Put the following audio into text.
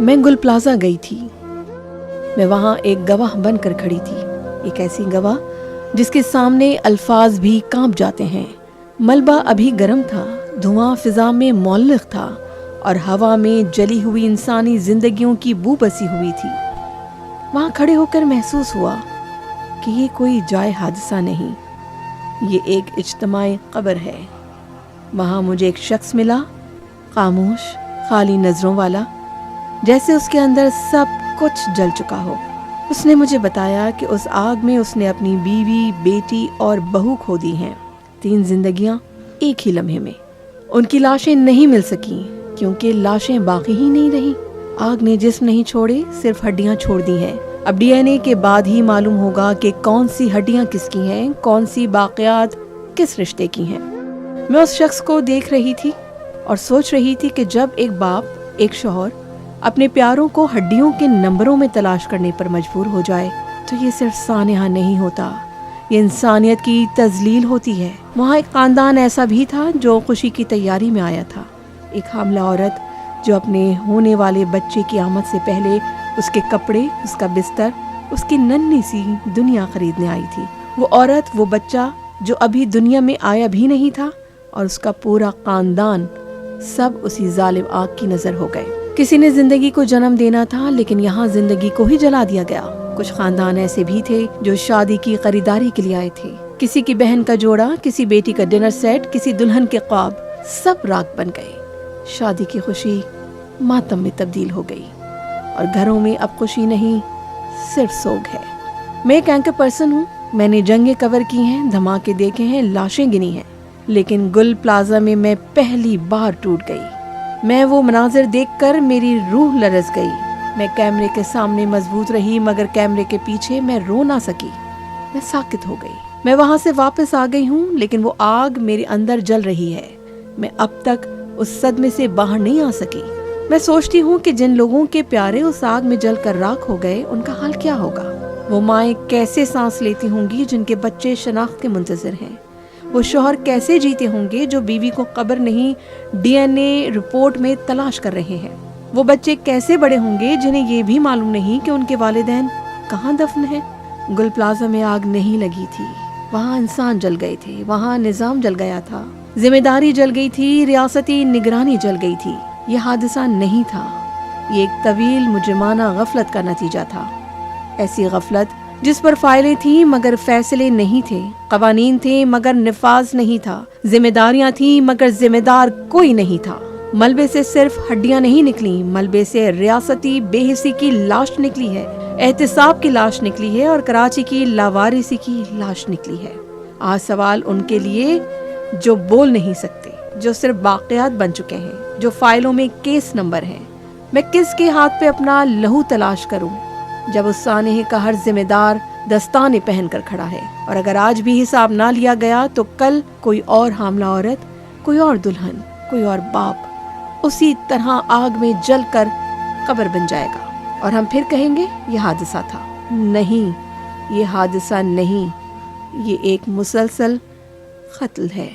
मैं गुल प्लाजा गई थी। मैं वहाँ एक गवाह बनकर खड़ी थी, एक ऐसी गवाह जिसके सामने अल्फाज भी कांप जाते हैं। मलबा अभी गर्म था, धुआं फिजा में मौल्लिक था और हवा में जली हुई इंसानी जिंदगियों की बू बसी हुई थी। वहाँ खड़े होकर महसूस हुआ कि ये कोई जाए हादसा नहीं, ये एक इज्तिमाई कब्र है। वहाँ मुझे एक शख्स मिला, खामोश, खाली नजरों वाला, जैसे उसके अंदर सब कुछ जल चुका हो। उसने मुझे बताया कि उस आग में उसने अपनी बीवी, बेटी और बहू खो दी हैं। 3 जिंदगियां एक ही लम्हे में। उनकी लाशें नहीं मिल सकी क्योंकि लाशें बाकी ही नहीं रही। आग ने जिस्म नहीं छोड़े, सिर्फ हड्डियां छोड़ दी हैं। अब डीएनए के बाद ही मालूम होगा कि कौन सी हड्डियां किसकी हैं, कौन सी बाक़ियात किस रिश्ते की हैं। मैं उस शख्स को देख रही थी और सोच रही थी कि जब एक बाप, एक शौहर अपने प्यारों को हड्डियों के नंबरों में तलाश करने पर मजबूर हो जाए तो ये सिर्फ सानेहा नहीं होता, ये इंसानियत की तजलील होती है। वहाँ एक खानदान ऐसा भी था जो खुशी की तैयारी में आया था। एक हामला औरत जो अपने होने वाले बच्चे की आमद से पहले उसके कपड़े, उसका बिस्तर, उसकी नन्ही सी दुनिया खरीदने आई थी। वो औरत, वो बच्चा जो अभी दुनिया में आया भी नहीं था और उसका पूरा खानदान सब उसी जालिम आग की नजर हो गए। किसी ने जिंदगी को जन्म देना था, लेकिन यहाँ जिंदगी को ही जला दिया गया। कुछ खानदान ऐसे भी थे जो शादी की खरीदारी के लिए आए थे। किसी की बहन का जोड़ा, किसी बेटी का डिनर सेट, किसी दुल्हन के ख्वाब, सब राख बन गए। शादी की खुशी मातम में तब्दील हो गई और घरों में अब खुशी नहीं, सिर्फ सोग है। मैं एक एंकर पर्सन हूँ, मैंने जंगें कवर की हैं, धमाके देखे हैं, लाशें गिनी हैं, लेकिन गुल प्लाजा में मैं पहली बार टूट गई। मैं वो मनाजिर देखकर मेरी रूह लरज़ गई। मैं कैमरे के सामने मजबूत रही, मगर कैमरे के पीछे मैं रो ना सकी। मैं साकित हो गई। मैं वहां से वापस आ गई हूँ, लेकिन वो आग मेरे अंदर जल रही है। मैं अब तक उस सदमे से बाहर नहीं आ सकी। मैं सोचती हूँ कि जिन लोगों के प्यारे उस आग में जलकर राख हो गए, उनका हाल क्या होगा। वो माएँ कैसे सांस लेती होंगी जिनके बच्चे शनाख्त के मुंतज़िर हैं। वो शौहर कैसे जीते होंगे जो बीवी को कब्र नहीं, डीएनए रिपोर्ट में तलाश कर रहे हैं। वो बच्चे कैसे बड़े होंगे जिन्हें ये भी मालूम नहीं कि उनके वालिदैन कहाँ दफन है। गुल प्लाजा में आग नहीं लगी थी, वहाँ इंसान जल गए थे, वहाँ निजाम जल गया था, जिम्मेदारी जल गई थी, रियासती निगरानी जल गई थी। ये हादसा नहीं था, ये एक तवील मुजरिमाना गफलत का नतीजा था। ऐसी गफलत जिस पर फाइलें थी मगर फैसले नहीं थे, कवानीन थे मगर निफाज नहीं था, जिम्मेदारियां थी मगर जिम्मेदार कोई नहीं था। मलबे से सिर्फ हड्डियां नहीं निकली, मलबे से रियासती बेहिसी की लाश निकली है, एहतिसाब की लाश निकली है और कराची की लावारिसी की लाश निकली है। आज सवाल उनके लिए जो बोल नहीं सकते, जो सिर्फ बाक़ियात बन चुके हैं, जो फाइलों में केस नंबर हैं। मैं किसके हाथ पे अपना लहू तलाश करूं जब उस सानेहे का हर जिम्मेदार दस्ताने पहन कर खड़ा है। और अगर आज भी हिसाब ना लिया गया तो कल कोई और हामला औरत, कोई और दुल्हन, कोई और बाप उसी तरह आग में जल कर कब्र बन जाएगा और हम फिर कहेंगे ये हादसा था। नहीं, ये हादसा नहीं, ये एक मुसलसल कत्ल है।